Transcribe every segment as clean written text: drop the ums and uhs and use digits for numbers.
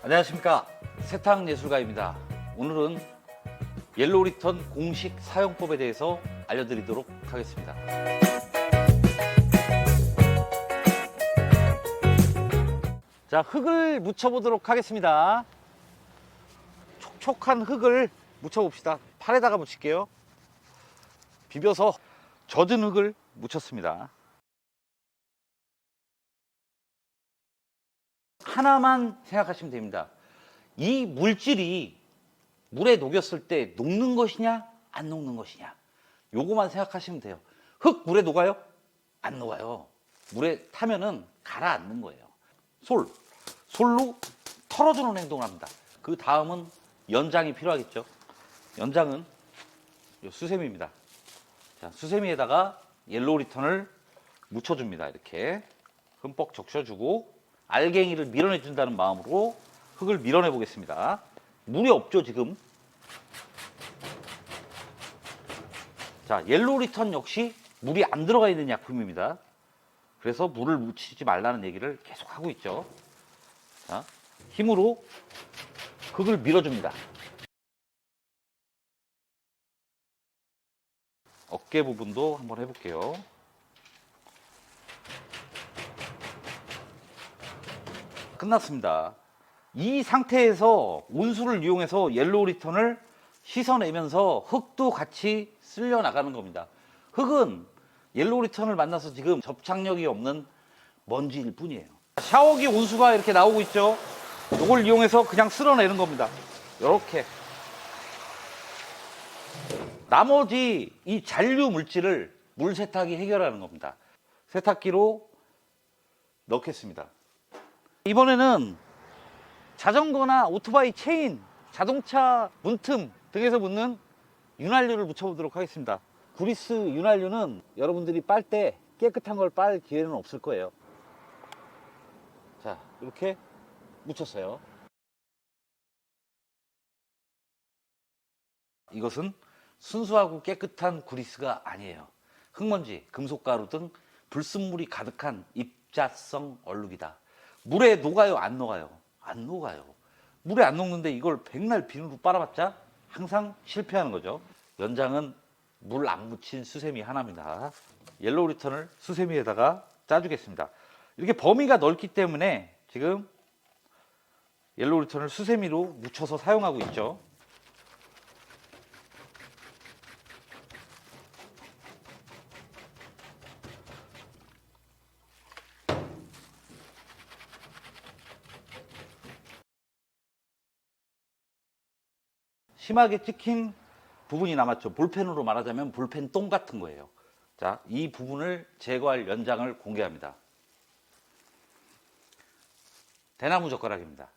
안녕하십니까, 세탁예술가입니다. 오늘은 옐로우 리턴 공식 사용법에 대해서 알려드리도록 하겠습니다. 자, 흙을 묻혀보도록 하겠습니다. 촉촉한 흙을 묻혀봅시다. 팔에다가 묻힐게요. 비벼서 젖은 흙을 묻혔습니다. 하나만 생각하시면 됩니다. 이 물질이 물에 녹였을 때 녹는 것이냐 안 녹는 것이냐, 요거만 생각하시면 돼요. 흙 물에 녹아요? 안 녹아요. 물에 타면은 가라앉는 거예요. 솔로 털어주는 행동을 합니다. 그 다음은 연장이 필요하겠죠. 연장은 요 수세미입니다. 자, 수세미에다가 옐로우 리턴을 묻혀줍니다. 이렇게 흠뻑 적셔주고 알갱이를 밀어내준다는 마음으로 흙을 밀어내 보겠습니다. 물이 없죠, 지금. 자, 옐로우 리턴 역시 물이 안 들어가 있는 약품입니다. 그래서 물을 묻히지 말라는 얘기를 계속 하고 있죠. 자, 힘으로 흙을 밀어줍니다. 어깨 부분도 한번 해볼게요. 끝났습니다. 이 상태에서 온수를 이용해서 옐로우 리턴을 씻어내면서 흙도 같이 쓸려 나가는 겁니다. 흙은 옐로우 리턴을 만나서 지금 접착력이 없는 먼지일 뿐이에요. 샤워기 온수가 이렇게 나오고 있죠. 이걸 이용해서 그냥 쓸어내는 겁니다. 이렇게. 나머지 이 잔류 물질을 물 세탁이 해결하는 겁니다. 세탁기로 넣겠습니다. 이번에는 자전거나 오토바이 체인, 자동차 문틈 등에서 묻는 윤활유를 묻혀보도록 하겠습니다. 구리스 윤활유는 여러분들이 빨 때 깨끗한 걸 빨 기회는 없을 거예요. 자, 이렇게 묻혔어요. 이것은 순수하고 깨끗한 구리스가 아니에요. 흙먼지, 금속가루 등 불순물이 가득한 입자성 얼룩이다. 물에 녹아요, 안 녹아요? 안 녹아요. 물에 안 녹는데 이걸 백날 비누로 빨아봤자 항상 실패하는 거죠. 연장은 물 안 묻힌 수세미 하나입니다. 옐로우 리턴을 수세미에다가 짜주겠습니다. 이렇게 범위가 넓기 때문에 지금 옐로우 리턴을 수세미로 묻혀서 사용하고 있죠. 심하게 찍힌 부분이 남았죠. 볼펜으로 말하자면 볼펜 똥 같은 거예요. 자, 이 부분을 제거할 연장을 공개합니다. 대나무 젓가락입니다.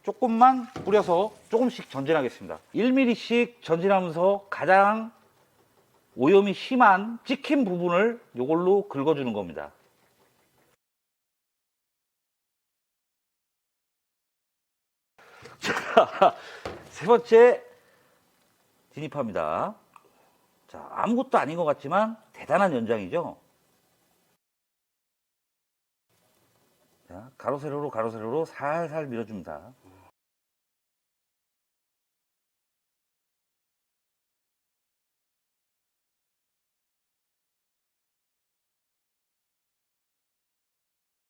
조금만 뿌려서 조금씩 전진하겠습니다. 1mm씩 전진하면서 가장 오염이 심한 찍힌 부분을 이걸로 긁어주는 겁니다. 자, 세 번째 진입합니다. 자, 아무것도 아닌 것 같지만 대단한 연장이죠. 자, 가로세로로 살살 밀어줍니다.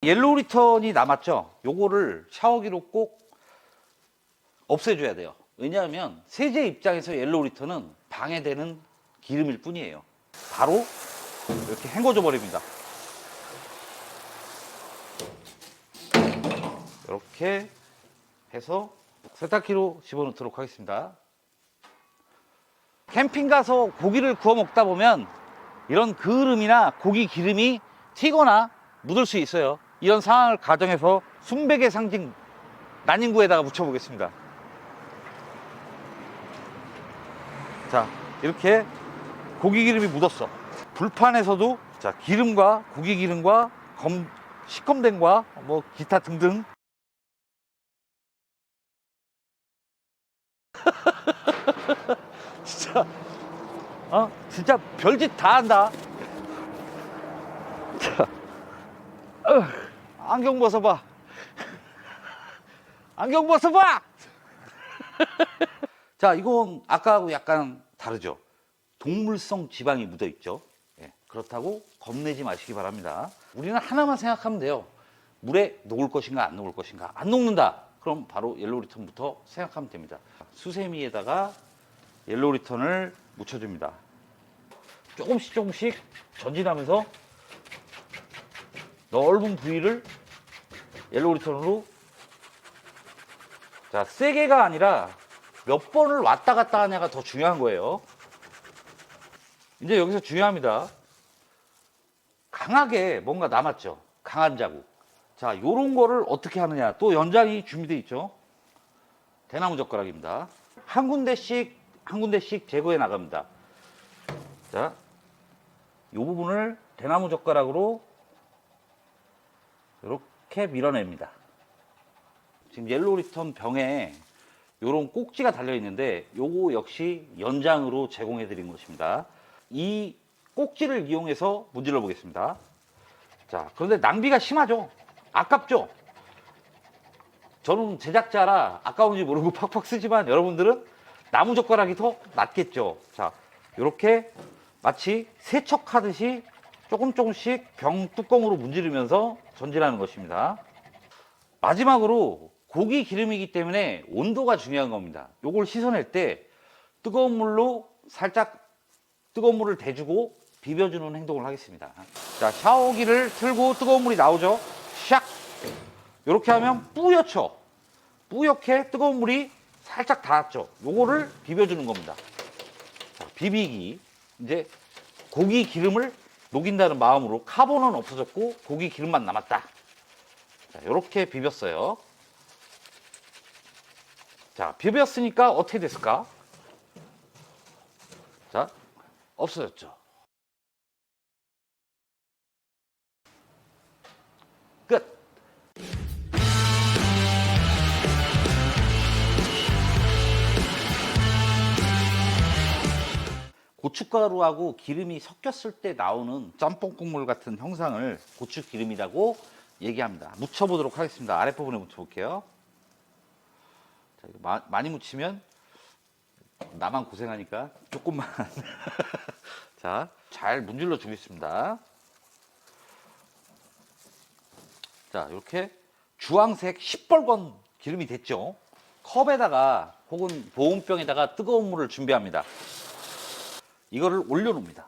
옐로우 리턴이 남았죠. 요거를 샤워기로 꼭 없애줘야 돼요. 왜냐하면 세제 입장에서 옐로우 리턴은 방해되는 기름일 뿐이에요. 바로 이렇게 헹궈줘 버립니다. 이렇게 해서 세탁기로 집어넣도록 하겠습니다. 캠핑 가서 고기를 구워 먹다 보면 이런 그을음이나 고기 기름이 튀거나 묻을 수 있어요. 이런 상황을 가정해서 순백의 상징 난임구에다가 묻혀보겠습니다. 자, 이렇게 고기 기름이 묻었어. 불판에서도 자, 기름과 고기 기름과 시컴댕과 뭐 기타 등등 진짜 진짜 별짓 다 한다. 자, 안경 벗어봐. 안경 벗어봐. 자, 이건 아까하고 약간 다르죠. 동물성 지방이 묻어 있죠. 예, 그렇다고 겁내지 마시기 바랍니다. 우리는 하나만 생각하면 돼요. 물에 녹을 것인가 안 녹을 것인가. 안 녹는다. 그럼 바로 옐로우 리턴부터 생각하면 됩니다. 수세미에다가 옐로우 리턴을 묻혀줍니다. 조금씩 조금씩 전진하면서 넓은 부위를 옐로우 리턴으로, 자, 세게가 아니라 몇 번을 왔다 갔다 하냐가 더 중요한 거예요. 이제 여기서 중요합니다. 강하게 뭔가 남았죠. 강한 자국. 자, 요런 거를 어떻게 하느냐. 또 연장이 준비되어 있죠. 대나무 젓가락입니다. 한 군데씩 제거해 나갑니다. 자, 요 부분을 대나무 젓가락으로 이렇게 밀어냅니다. 지금 옐로우 리턴 병에 요런 꼭지가 달려 있는데 요거 역시 연장으로 제공해 드린 것입니다. 이 꼭지를 이용해서 문질러 보겠습니다. 자, 그런데 낭비가 심하죠. 아깝죠. 저는 제작자라 아까운지 모르고 팍팍 쓰지만 여러분들은 나무 젓가락이 더 낫겠죠. 자, 이렇게 마치 세척하듯이 조금씩 병 뚜껑으로 문지르면서 전진하는 것입니다. 마지막으로 고기 기름이기 때문에 온도가 중요한 겁니다. 요걸 씻어낼 때 뜨거운 물로 살짝 뜨거운 물을 대주고 비벼주는 행동을 하겠습니다. 자, 샤워기를 틀고 뜨거운 물이 나오죠. 샥! 이렇게 하면 뿌옇죠. 뿌옇게 뜨거운 물이 살짝 닿았죠. 요거를 비벼주는 겁니다. 자, 비비기. 이제 고기 기름을 녹인다는 마음으로 카본은 없어졌고 고기 기름만 남았다. 자, 이렇게 비볐어요. 자, 비볐으니까 어떻게 됐을까? 자, 없어졌죠. 끝. 고춧가루하고 기름이 섞였을 때 나오는 짬뽕 국물 같은 형상을 고추기름이라고 얘기합니다. 묻혀보도록 하겠습니다. 아랫부분에 묻혀볼게요. 자, 이거 많이 묻히면 나만 고생하니까 조금만. 자, 잘 문질러 주겠습니다. 자, 이렇게 주황색 시뻘건 기름이 됐죠. 컵에다가 혹은 보온병에다가 뜨거운 물을 준비합니다. 이거를 올려놓습니다.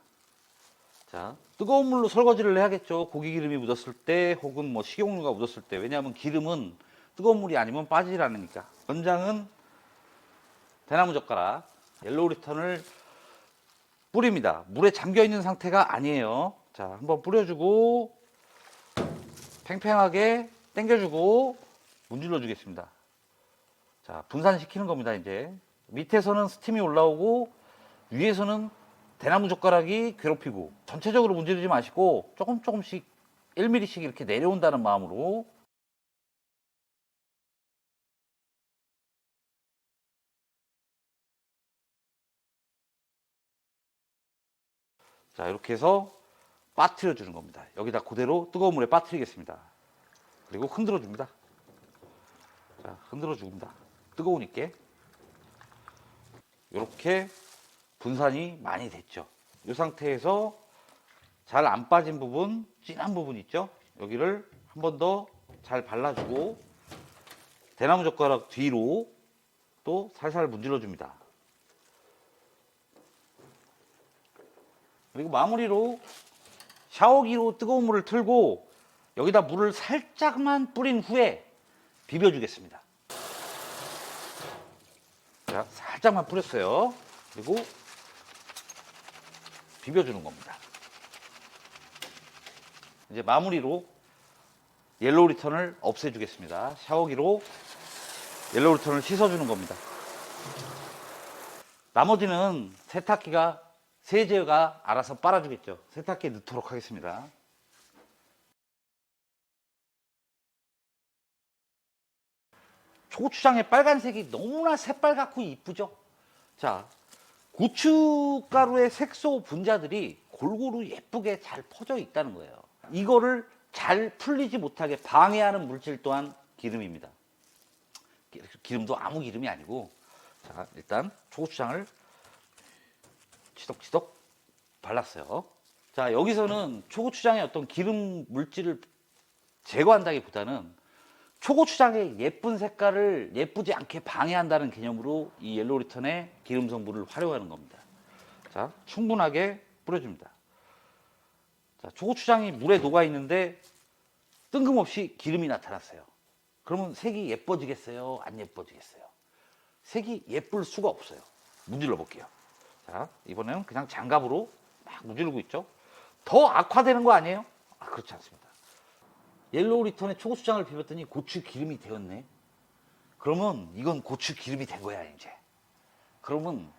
자, 뜨거운 물로 설거지를 해야겠죠. 고기 기름이 묻었을 때 혹은 뭐 식용유가 묻었을 때. 왜냐하면 기름은 뜨거운 물이 아니면 빠지질 않으니까. 연장은 대나무 젓가락, 옐로우 리턴을 뿌립니다. 물에 잠겨 있는 상태가 아니에요. 자, 한번 뿌려주고 팽팽하게 당겨주고 문질러 주겠습니다. 자, 분산시키는 겁니다. 이제 밑에서는 스팀이 올라오고 위에서는 대나무 젓가락이 괴롭히고, 전체적으로 문지르지 마시고 조금씩 1mm씩 이렇게 내려온다는 마음으로. 자, 이렇게 해서 빠뜨려 주는 겁니다. 여기다 그대로 뜨거운 물에 빠뜨리겠습니다. 그리고 흔들어 줍니다. 자, 흔들어 줍니다. 뜨거우니까. 이렇게 분산이 많이 됐죠. 이 상태에서 잘 안 빠진 부분, 진한 부분 있죠? 여기를 한 번 더 잘 발라주고 대나무 젓가락 뒤로 또 살살 문질러 줍니다. 그리고 마무리로 샤워기로 뜨거운 물을 틀고 여기다 물을 살짝만 뿌린 후에 비벼주겠습니다. 자, 살짝만 뿌렸어요. 그리고 비벼주는 겁니다. 이제 마무리로 옐로우 리턴을 없애주겠습니다. 샤워기로 옐로우 리턴을 씻어주는 겁니다. 나머지는 세탁기가, 세제가 알아서 빨아주겠죠. 세탁기에 넣도록 하겠습니다. 고추장의 빨간색이 너무나 새빨갛고 이쁘죠. 자, 고춧가루의 색소 분자들이 골고루 예쁘게 잘 퍼져 있다는 거예요. 이거를 잘 풀리지 못하게 방해하는 물질 또한 기름입니다. 기름도 아무 기름이 아니고, 자, 일단 초고추장을 치덕치덕 발랐어요. 자, 여기서는 초고추장의 어떤 기름 물질을 제거한다기보다는 초고추장의 예쁜 색깔을 예쁘지 않게 방해한다는 개념으로 이 옐로우 리턴의 기름 성분을 활용하는 겁니다. 자, 충분하게 뿌려줍니다. 자, 초고추장이 물에 녹아 있는데 뜬금없이 기름이 나타났어요. 그러면 색이 예뻐지겠어요? 안 예뻐지겠어요? 색이 예쁠 수가 없어요. 문질러 볼게요. 자, 이번에는 그냥 장갑으로 막 문지르고 있죠. 더 악화되는 거 아니에요? 아, 그렇지 않습니다. 옐로우 리턴에 초고추장을 비볐더니 고추 기름이 되었네. 그러면 이건 고추 기름이 된 거야, 이제. 그러면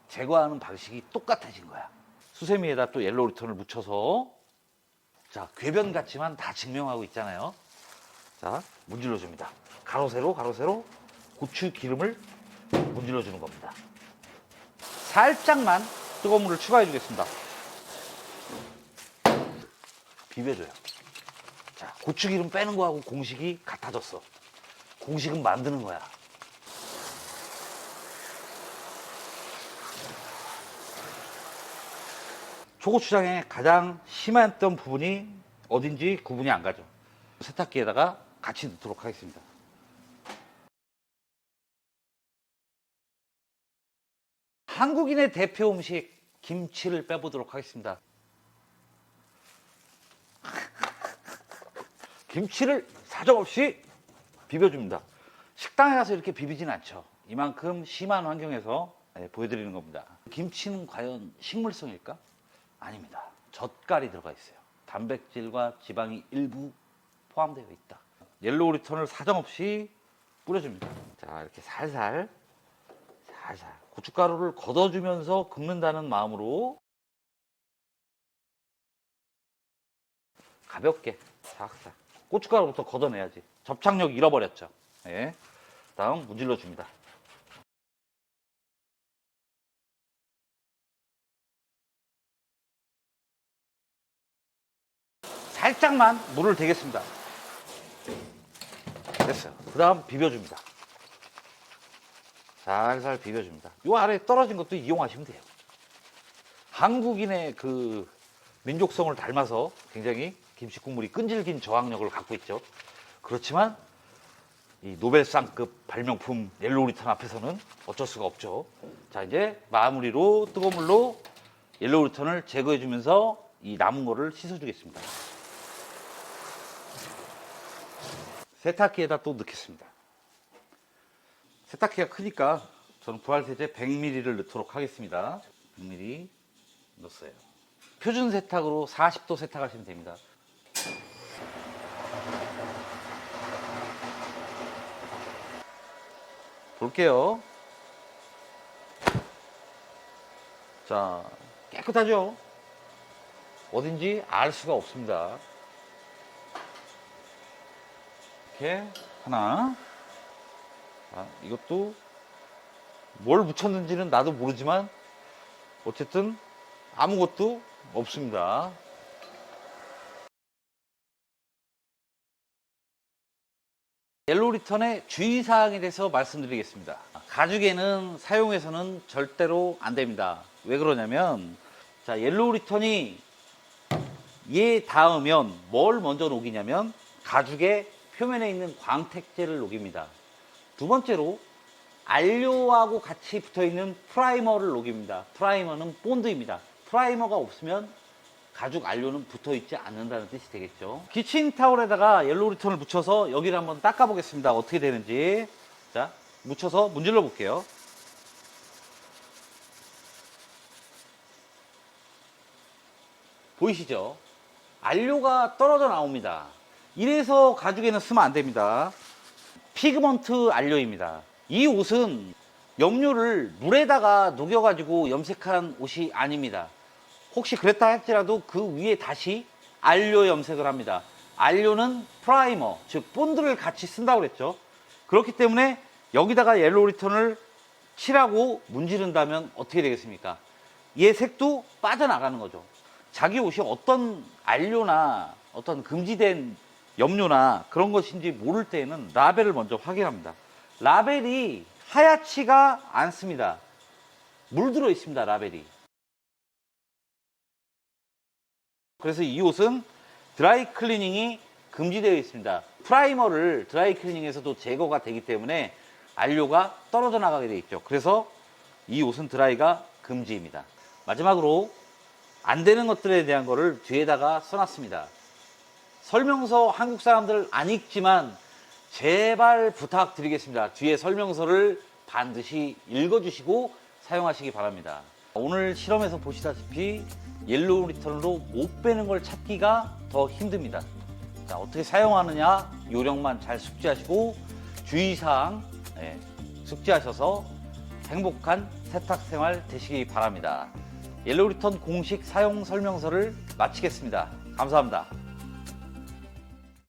제거하는 방식이 똑같아진 거야. 수세미에다 또 옐로우 리턴을 묻혀서, 자, 궤변 같지만 다 증명하고 있잖아요. 자, 문질러 줍니다. 가로 세로 고추 기름을 문질러 주는 겁니다. 살짝만 뜨거운 물을 추가해 주겠습니다. 비벼줘요. 자, 고추기름 빼는 거하고 공식이 같아졌어. 공식은 만드는 거야. 초고추장의 가장 심했던 부분이 어딘지 구분이 안 가죠. 세탁기에다가 같이 넣도록 하겠습니다. 한국인의 대표 음식 김치를 빼보도록 하겠습니다. 김치를 사정없이 비벼줍니다. 식당에 가서 이렇게 비비진 않죠. 이만큼 심한 환경에서 보여드리는 겁니다. 김치는 과연 식물성일까? 아닙니다. 젓갈이 들어가 있어요. 단백질과 지방이 일부 포함되어 있다. 옐로우 리턴을 사정없이 뿌려줍니다. 자, 이렇게 살살 고춧가루를 걷어주면서 긁는다는 마음으로 가볍게 싹싹. 고춧가루부터 걷어내야지. 접착력 잃어버렸죠. 예. 다음 문질러 줍니다. 살짝만 물을 대겠습니다. 됐어요. 그 다음 비벼줍니다. 살살 비벼줍니다. 요 아래에 떨어진 것도 이용하시면 돼요. 한국인의 그 민족성을 닮아서 굉장히 김치 국물이 끈질긴 저항력을 갖고 있죠. 그렇지만 이 노벨상급 발명품 옐로우 리턴 앞에서는 어쩔 수가 없죠. 자, 이제 마무리로 뜨거운 물로 옐로우 리턴을 제거해 주면서 이 남은 거를 씻어 주겠습니다. 세탁기에다 또 넣겠습니다. 세탁기가 크니까 저는 부활세제 100ml를 넣도록 하겠습니다. 100ml 넣었어요. 표준 세탁으로 40도 세탁하시면 됩니다. 볼게요. 자, 깨끗하죠? 어딘지 알 수가 없습니다. 이렇게 하나. 자, 이것도 뭘 묻혔는지는 나도 모르지만 어쨌든 아무것도 없습니다. 옐로우 리턴의 주의사항에 대해서 말씀드리겠습니다. 가죽에는 사용해서는 절대로 안 됩니다. 왜 그러냐면, 자, 옐로우 리턴이 얘 닿으면 뭘 먼저 녹이냐면 가죽의 표면에 있는 광택제를 녹입니다. 두 번째로 안료하고 같이 붙어있는 프라이머를 녹입니다. 프라이머는 본드입니다. 프라이머가 없으면 가죽 안료는 붙어있지 않는다는 뜻이 되겠죠. 키친타올에다가 옐로우 리턴을 묻혀서 여기를 한번 닦아 보겠습니다. 어떻게 되는지. 자, 묻혀서 문질러 볼게요. 보이시죠? 안료가 떨어져 나옵니다. 이래서 가죽에는 쓰면 안 됩니다. 피그먼트 안료입니다. 이 옷은 염료를 물에다가 녹여가지고 염색한 옷이 아닙니다. 혹시 그랬다 할지라도 그 위에 다시 안료 염색을 합니다. 안료는 프라이머, 즉 본드를 같이 쓴다고 그랬죠. 그렇기 때문에 여기다가 옐로우 리턴을 칠하고 문지른다면 어떻게 되겠습니까? 얘 색도 빠져나가는 거죠. 자기 옷이 어떤 안료나 어떤 금지된 염료나 그런 것인지 모를 때에는 라벨을 먼저 확인합니다. 라벨이 하얗지가 않습니다. 물들어 있습니다, 라벨이. 그래서 이 옷은 드라이 클리닝이 금지되어 있습니다. 프라이머를 드라이 클리닝에서도 제거가 되기 때문에 안료가 떨어져 나가게 되어 있죠. 그래서 이 옷은 드라이가 금지입니다. 마지막으로 안 되는 것들에 대한 거를 뒤에다가 써놨습니다. 설명서 한국 사람들 안 읽지만 제발 부탁드리겠습니다. 뒤에 설명서를 반드시 읽어주시고 사용하시기 바랍니다. 오늘 실험에서 보시다시피 옐로우 리턴으로 못 빼는 걸 찾기가 더 힘듭니다. 자, 어떻게 사용하느냐 요령만 잘 숙지하시고 주의사항 숙지하셔서 행복한 세탁 생활 되시기 바랍니다. 옐로우 리턴 공식 사용 설명서를 마치겠습니다. 감사합니다.